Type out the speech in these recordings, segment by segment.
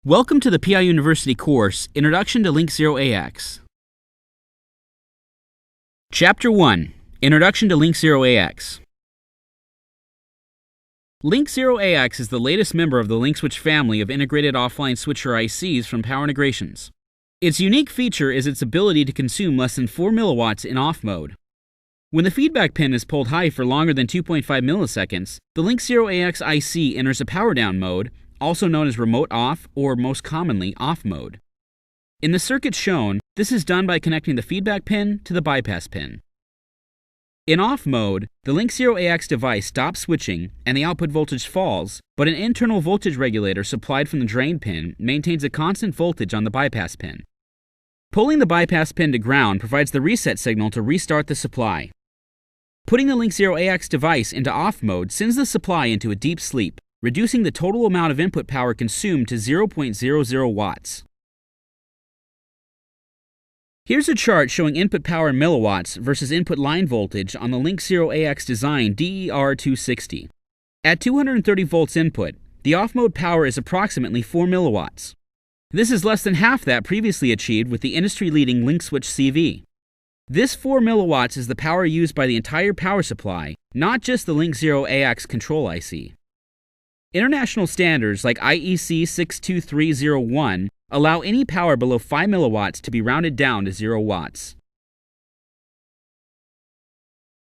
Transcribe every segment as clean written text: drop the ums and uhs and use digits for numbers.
Welcome to the PI University course, Introduction to LinkZero AX. Chapter 1, Introduction to LinkZero AX. LinkZero AX is the latest member of the LinkSwitch family of integrated offline switcher ICs from Power Integrations. Its unique feature is its ability to consume less than 4 milliwatts in off mode. When the feedback pin is pulled high for longer than 2.5 milliseconds, the LinkZero AX IC enters a power down mode, also known as remote off or most commonly off mode. In the circuit shown, this is done by connecting the feedback pin to the bypass pin. In off mode, the LinkZero AX device stops switching and the output voltage falls, but an internal voltage regulator supplied from the drain pin maintains a constant voltage on the bypass pin. Pulling the bypass pin to ground provides the reset signal to restart the supply. Putting the LinkZero AX device into off mode sends the supply into a deep sleep, reducing the total amount of input power consumed to 0.00 watts. Here's a chart showing input power in milliwatts versus input line voltage on the LinkZero AX Design DER260. At 230 volts input, the off-mode power is approximately 4 milliwatts. This is less than half that previously achieved with the industry-leading LinkSwitch CV. This 4 milliwatts is the power used by the entire power supply, not just the LinkZero AX control IC. International standards like IEC 62301 allow any power below 5 milliwatts to be rounded down to 0 watts.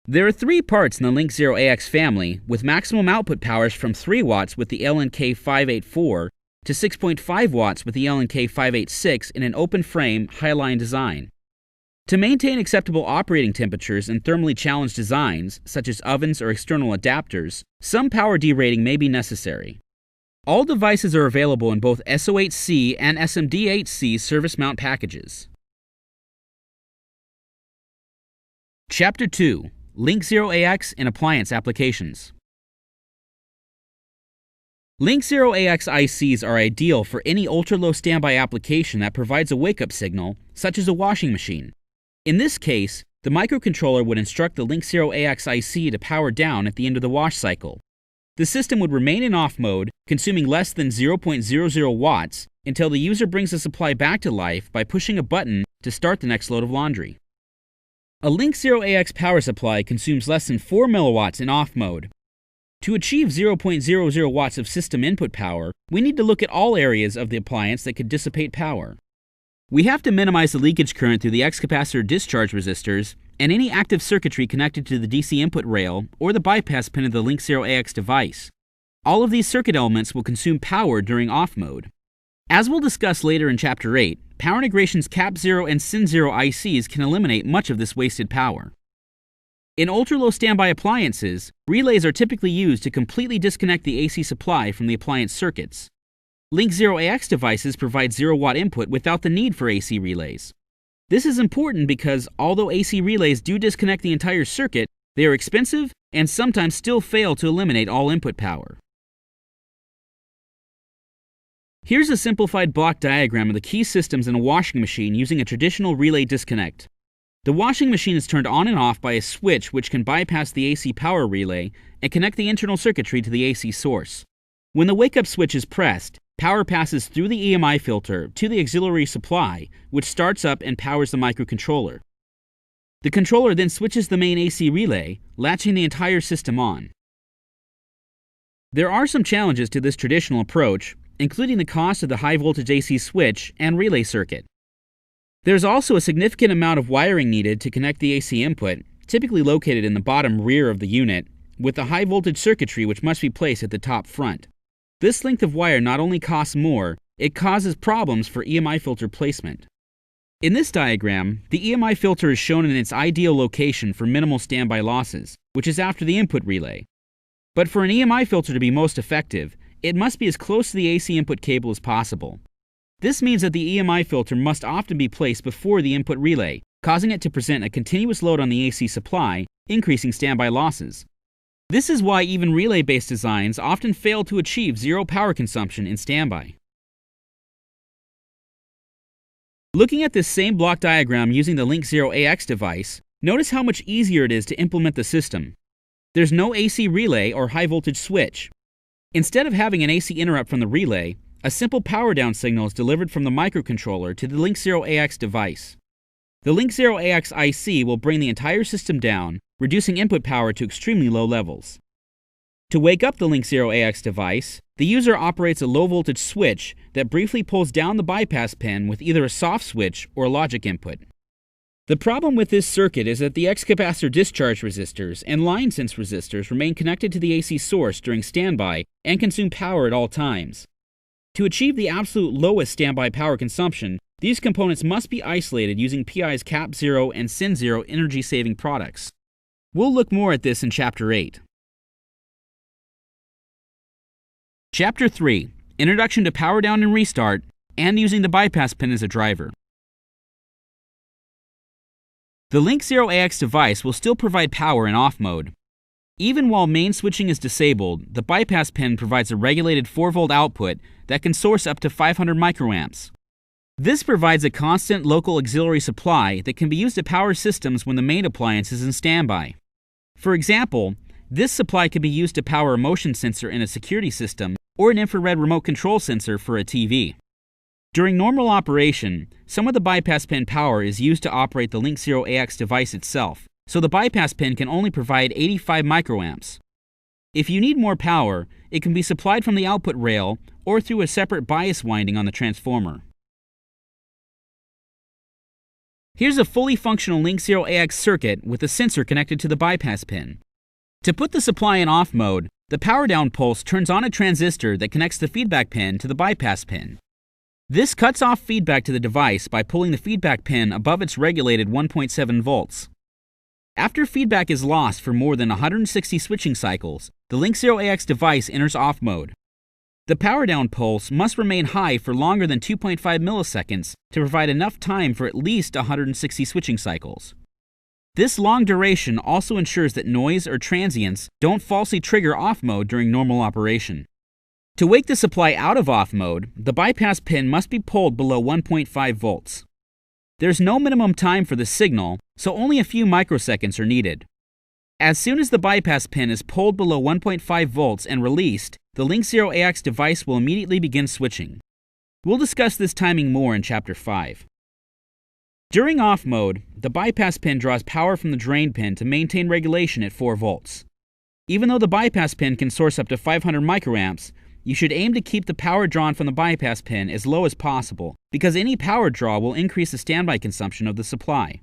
There are 3 parts in the LinkZero AX family, with maximum output powers from 3 watts with the LNK584 to 6.5 watts with the LNK586 in an open-frame, high-line design. To maintain acceptable operating temperatures in thermally challenged designs, such as ovens or external adapters, some power derating may be necessary. All devices are available in both SO8C and SMD8C service mount packages. Chapter 2, LinkZero AX in Appliance Applications. LinkZero AX ICs are ideal for any ultra-low standby application that provides a wake-up signal, such as a washing machine. In this case, the microcontroller would instruct the LinkZero AX IC to power down at the end of the wash cycle. The system would remain in off mode, consuming less than 0.00 watts until the user brings the supply back to life by pushing a button to start the next load of laundry. A LinkZero AX power supply consumes less than 4 milliwatts in off mode. To achieve 0.00 watts of system input power, we need to look at all areas of the appliance that could dissipate power. We have to minimize the leakage current through the Capacitor discharge resistors and any active circuitry connected to the DC input rail or the bypass pin of the LinkZero AX device. All of these circuit elements will consume power during off mode. As we'll discuss later in Chapter 8, Power Integrations CAPZero and SENZero ICs can eliminate much of this wasted power. In ultra-low standby appliances, relays are typically used to completely disconnect the AC supply from the appliance circuits. LinkZero AX devices provide 0-watt input without the need for AC relays. This is important because although AC relays do disconnect the entire circuit, they are expensive and sometimes still fail to eliminate all input power. Here's a simplified block diagram of the key systems in a washing machine using a traditional relay disconnect. The washing machine is turned on and off by a switch which can bypass the AC power relay and connect the internal circuitry to the AC source. When the wake-up switch is pressed, power passes through the EMI filter to the auxiliary supply, which starts up and powers the microcontroller. The controller then switches the main AC relay, latching the entire system on. There are some challenges to this traditional approach, including the cost of the high-voltage AC switch and relay circuit. There's also a significant amount of wiring needed to connect the AC input, typically located in the bottom rear of the unit, with the high-voltage circuitry which must be placed at the top front. This length of wire not only costs more, it causes problems for EMI filter placement. In this diagram, the EMI filter is shown in its ideal location for minimal standby losses, which is after the input relay. But for an EMI filter to be most effective, it must be as close to the AC input cable as possible. This means that the EMI filter must often be placed before the input relay, causing it to present a continuous load on the AC supply, increasing standby losses. This is why even relay-based designs often fail to achieve 0 power consumption in standby. Looking at this same block diagram using the LinkZero AX device, notice how much easier it is to implement the system. There's no AC relay or high-voltage switch. Instead of having an AC interrupt from the relay, a simple power down signal is delivered from the microcontroller to the LinkZero AX device. The LinkZero AX IC will bring the entire system down, reducing input power to extremely low levels. To wake up the LinkZero AX device, the user operates a low voltage switch that briefly pulls down the bypass pin with either a soft switch or a logic input. The problem with this circuit is that the Capacitor discharge resistors and line sense resistors remain connected to the AC source during standby and consume power at all times. To achieve the absolute lowest standby power consumption, these components must be isolated using PI's CAPZero and SENZero energy-saving products. We'll look more at this in Chapter 8. Chapter 3. Introduction to Power Down and Restart, and using the bypass pin as a driver. The LinkZero AX device will still provide power in off mode. Even while main switching is disabled, the bypass pin provides a regulated 4-volt output that can source up to 500 microamps. This provides a constant local auxiliary supply that can be used to power systems when the main appliance is in standby. For example, this supply can be used to power a motion sensor in a security system or an infrared remote control sensor for a TV. During normal operation, some of the bypass pin power is used to operate the LinkZero AX device itself, so the bypass pin can only provide 85 microamps. If you need more power, it can be supplied from the output rail or through a separate bias winding on the transformer. Here's a fully functional LinkZero AX circuit with a sensor connected to the bypass pin. To put the supply in off mode, the power down pulse turns on a transistor that connects the feedback pin to the bypass pin. This cuts off feedback to the device by pulling the feedback pin above its regulated 1.7 volts. After feedback is lost for more than 160 switching cycles, the LinkZero AX device enters off mode. The power down pulse must remain high for longer than 2.5 milliseconds to provide enough time for at least 160 switching cycles. This long duration also ensures that noise or transients don't falsely trigger off mode during normal operation. To wake the supply out of off mode, the bypass pin must be pulled below 1.5 volts. There's no minimum time for the signal, so only a few microseconds are needed. As soon as the bypass pin is pulled below 1.5 volts and released, the LinkZero AX device will immediately begin switching. We'll discuss this timing more in Chapter 5. During off mode, the bypass pin draws power from the drain pin to maintain regulation at 4 volts. Even though the bypass pin can source up to 500 microamps, you should aim to keep the power drawn from the bypass pin as low as possible, because any power draw will increase the standby consumption of the supply.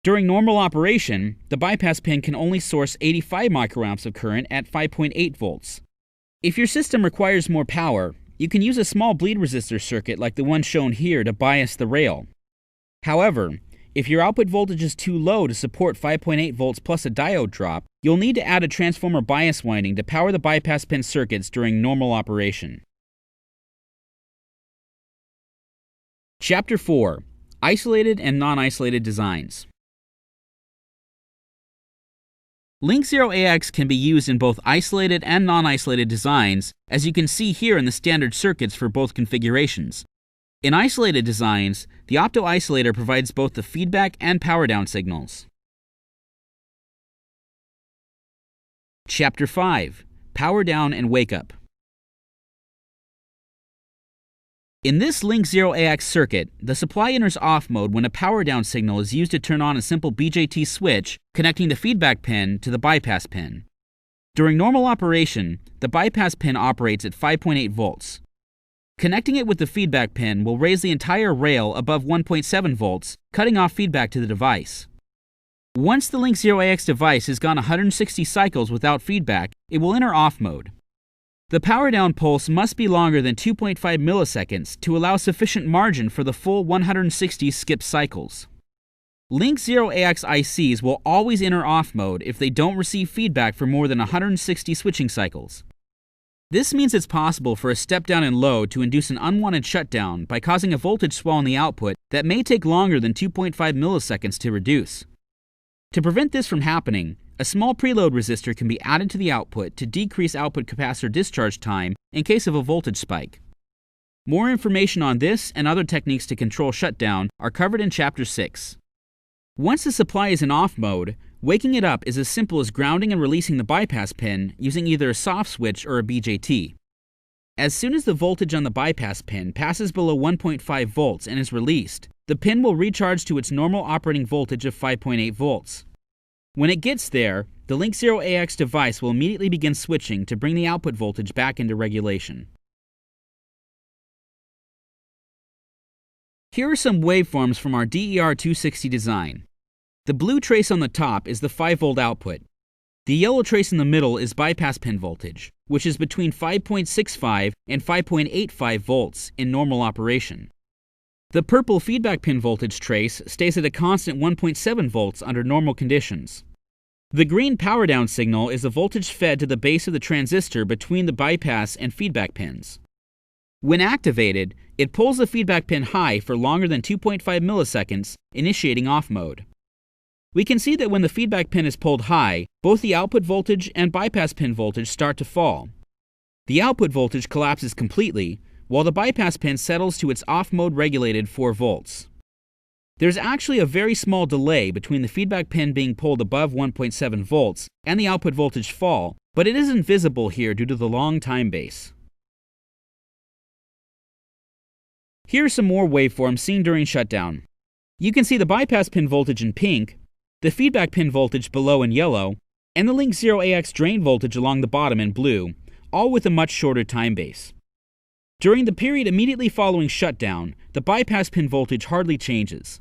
During normal operation, the bypass pin can only source 85 microamps of current at 5.8 volts. If your system requires more power, you can use a small bleed resistor circuit like the one shown here to bias the rail. However, if your output voltage is too low to support 5.8 volts plus a diode drop, you'll need to add a transformer bias winding to power the bypass pin circuits during normal operation. Chapter 4. Isolated and non-isolated designs. LinkZero AX can be used in both isolated and non-isolated designs, as you can see here in the standard circuits for both configurations. In isolated designs, the opto-isolator provides both the feedback and power down signals. Chapter 5. Power Down and Wake Up. In this LinkZero AX circuit, the supply enters off mode when a power down signal is used to turn on a simple BJT switch connecting the feedback pin to the bypass pin. During normal operation, the bypass pin operates at 5.8 volts. Connecting it with the feedback pin will raise the entire rail above 1.7 volts, cutting off feedback to the device. Once the LinkZero AX device has gone 160 cycles without feedback, it will enter off mode. The power down pulse must be longer than 2.5 milliseconds to allow sufficient margin for the full 160 skip cycles. LinkZero AX ICs will always enter off mode if they don't receive feedback for more than 160 switching cycles. This means it's possible for a step down in load to induce an unwanted shutdown by causing a voltage swell in the output that may take longer than 2.5 milliseconds to reduce. To prevent this from happening, a small preload resistor can be added to the output to decrease output capacitor discharge time in case of a voltage spike. More information on this and other techniques to control shutdown are covered in Chapter 6. Once the supply is in off mode, waking it up is as simple as grounding and releasing the bypass pin using either a soft switch or a BJT. As soon as the voltage on the bypass pin passes below 1.5 volts and is released, the pin will recharge to its normal operating voltage of 5.8 volts. When it gets there, the LinkZero AX device will immediately begin switching to bring the output voltage back into regulation. Here are some waveforms from our DER260 design. The blue trace on the top is the 5-volt output. The yellow trace in the middle is bypass pin voltage, which is between 5.65 and 5.85 volts in normal operation. The purple feedback pin voltage trace stays at a constant 1.7 volts under normal conditions. The green power down signal is the voltage fed to the base of the transistor between the bypass and feedback pins. When activated, it pulls the feedback pin high for longer than 2.5 milliseconds, initiating off mode. We can see that when the feedback pin is pulled high, both the output voltage and bypass pin voltage start to fall. The output voltage collapses completely, while the bypass pin settles to its off-mode regulated 4 volts. There's actually a very small delay between the feedback pin being pulled above 1.7 volts and the output voltage fall, but it isn't visible here due to the long time base. Here are some more waveforms seen during shutdown. You can see the bypass pin voltage in pink, the feedback pin voltage below in yellow, and the LinkZero AX drain voltage along the bottom in blue, all with a much shorter time base. During the period immediately following shutdown, the bypass pin voltage hardly changes.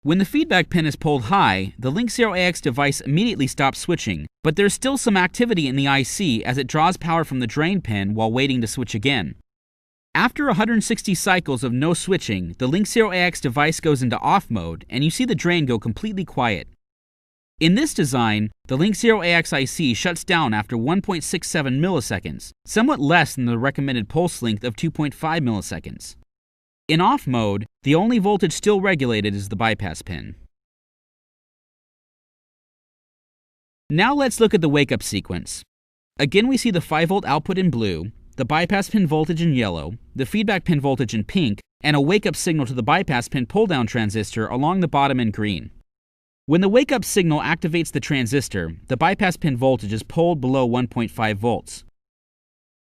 When the feedback pin is pulled high, the LinkZero AX device immediately stops switching, but there's still some activity in the IC as it draws power from the drain pin while waiting to switch again. After 160 cycles of no switching, the LinkZero AX device goes into off mode, and you see the drain go completely quiet. In this design, the LinkZero AX IC shuts down after 1.67 milliseconds, somewhat less than the recommended pulse length of 2.5 milliseconds. In off mode, the only voltage still regulated is the bypass pin. Now let's look at the wake-up sequence. Again, we see the 5-volt output in blue, the bypass pin voltage in yellow, the feedback pin voltage in pink, and a wake-up signal to the bypass pin pull-down transistor along the bottom in green. When the wake-up signal activates the transistor, the bypass pin voltage is pulled below 1.5 volts.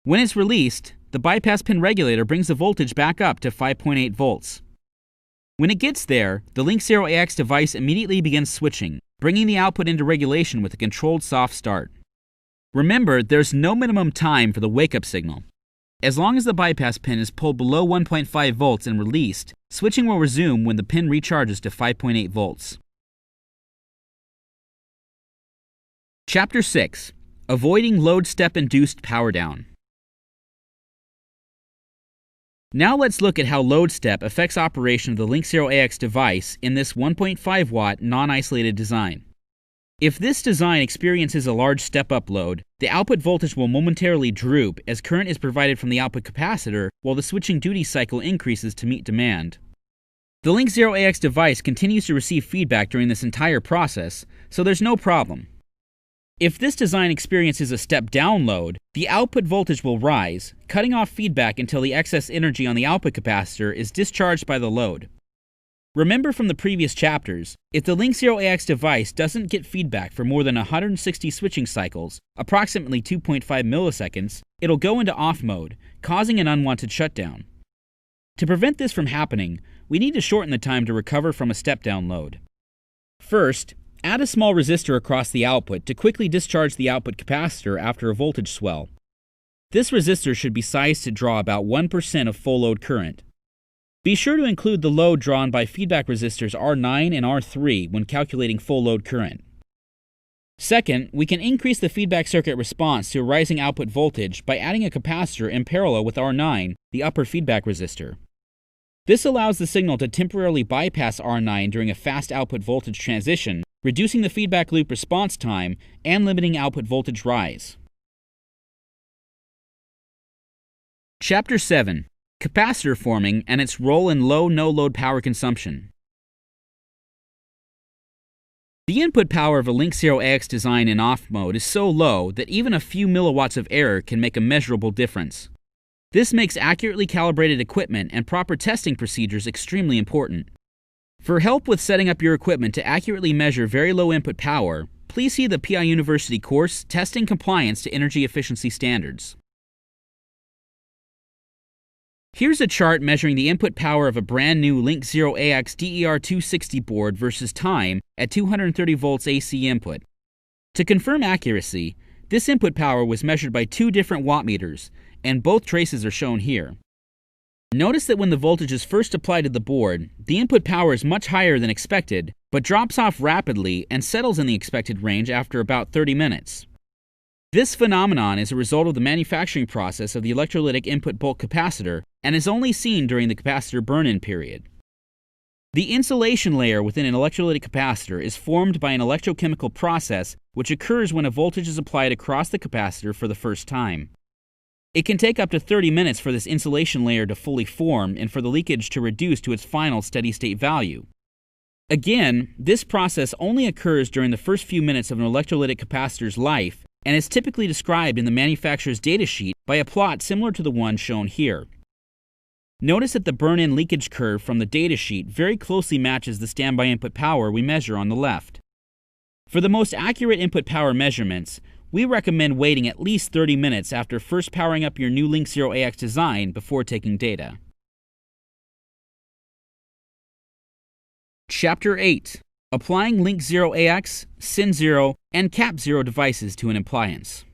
When it's released, the bypass pin regulator brings the voltage back up to 5.8 volts. When it gets there, the LinkZero AX device immediately begins switching, bringing the output into regulation with a controlled soft start. Remember, there's no minimum time for the wake-up signal. As long as the bypass pin is pulled below 1.5 volts and released, switching will resume when the pin recharges to 5.8 volts. Chapter 6. Avoiding Load-Step-Induced Power Down. Now let's look at how load step affects operation of the LinkZero AX device in this 1.5 watt non-isolated design. If this design experiences a large step-up load, the output voltage will momentarily droop as current is provided from the output capacitor while the switching duty cycle increases to meet demand. The LinkZero AX device continues to receive feedback during this entire process, so there's no problem. If this design experiences a step-down load, the output voltage will rise, cutting off feedback until the excess energy on the output capacitor is discharged by the load. Remember from the previous chapters, if the LinkZero AX device doesn't get feedback for more than 160 switching cycles, approximately 2.5 milliseconds, it'll go into off mode, causing an unwanted shutdown. To prevent this from happening, we need to shorten the time to recover from a step-down load. First, add a small resistor across the output to quickly discharge the output capacitor after a voltage swell. This resistor should be sized to draw about 1% of full load current. Be sure to include the load drawn by feedback resistors R9 and R3 when calculating full load current. Second, we can increase the feedback circuit response to a rising output voltage by adding a capacitor in parallel with R9, the upper feedback resistor. This allows the signal to temporarily bypass R9 during a fast output voltage transition, reducing the feedback loop response time and limiting output voltage rise. Chapter 7. Capacitor forming and its role in low no-load power consumption. The input power of a LinkZero AX design in off mode is so low that even a few milliwatts of error can make a measurable difference. This makes accurately calibrated equipment and proper testing procedures extremely important. For help with setting up your equipment to accurately measure very low input power, please see the PI University course Testing Compliance to Energy Efficiency Standards. Here's a chart measuring the input power of a brand new LinkZero AX DER260 board versus time at 230 volts AC input. To confirm accuracy, this input power was measured by two different wattmeters, and both traces are shown here. Notice that when the voltage is first applied to the board, the input power is much higher than expected, but drops off rapidly and settles in the expected range after about 30 minutes. This phenomenon is a result of the manufacturing process of the electrolytic input bulk capacitor and is only seen during the capacitor burn-in period. The insulation layer within an electrolytic capacitor is formed by an electrochemical process which occurs when a voltage is applied across the capacitor for the first time. It can take up to 30 minutes for this insulation layer to fully form and for the leakage to reduce to its final steady-state value. Again, this process only occurs during the first few minutes of an electrolytic capacitor's life and is typically described in the manufacturer's datasheet by a plot similar to the one shown here. Notice that the burn-in leakage curve from the datasheet very closely matches the standby input power we measure on the left. For the most accurate input power measurements, we recommend waiting at least 30 minutes after first powering up your new LinkZero AX design before taking data. Chapter 8. Applying LinkZero AX, SENZero, and CAPZero devices to an appliance.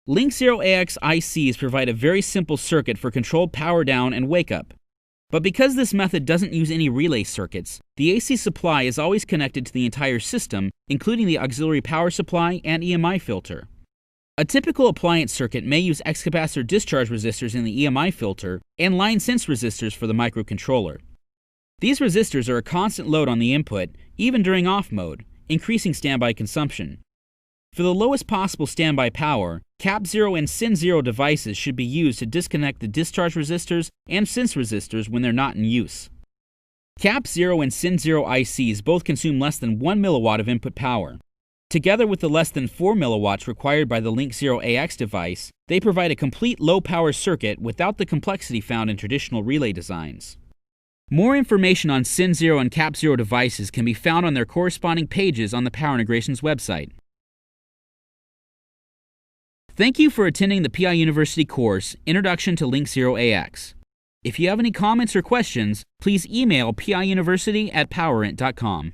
LinkZero AX ICs provide a very simple circuit for controlled power down and wake up. But because this method doesn't use any relay circuits, the AC supply is always connected to the entire system, including the auxiliary power supply and EMI filter. A typical appliance circuit may use X-capacitor discharge resistors in the EMI filter and line sense resistors for the microcontroller. These resistors are a constant load on the input, even during off mode, increasing standby consumption. For the lowest possible standby power, CAPZero and SENZero devices should be used to disconnect the discharge resistors and sense resistors when they're not in use. CAPZero and SENZero ICs both consume less than 1 milliwatt of input power. Together with the less than 4 milliwatts required by the LinkZero AX device, they provide a complete low-power circuit without the complexity found in traditional relay designs. More information on SENZero and CAPZero devices can be found on their corresponding pages on the Power Integrations website. Thank you for attending the PI University course, Introduction to LinkZero AX. If you have any comments or questions, please email piuniversity@powerint.com.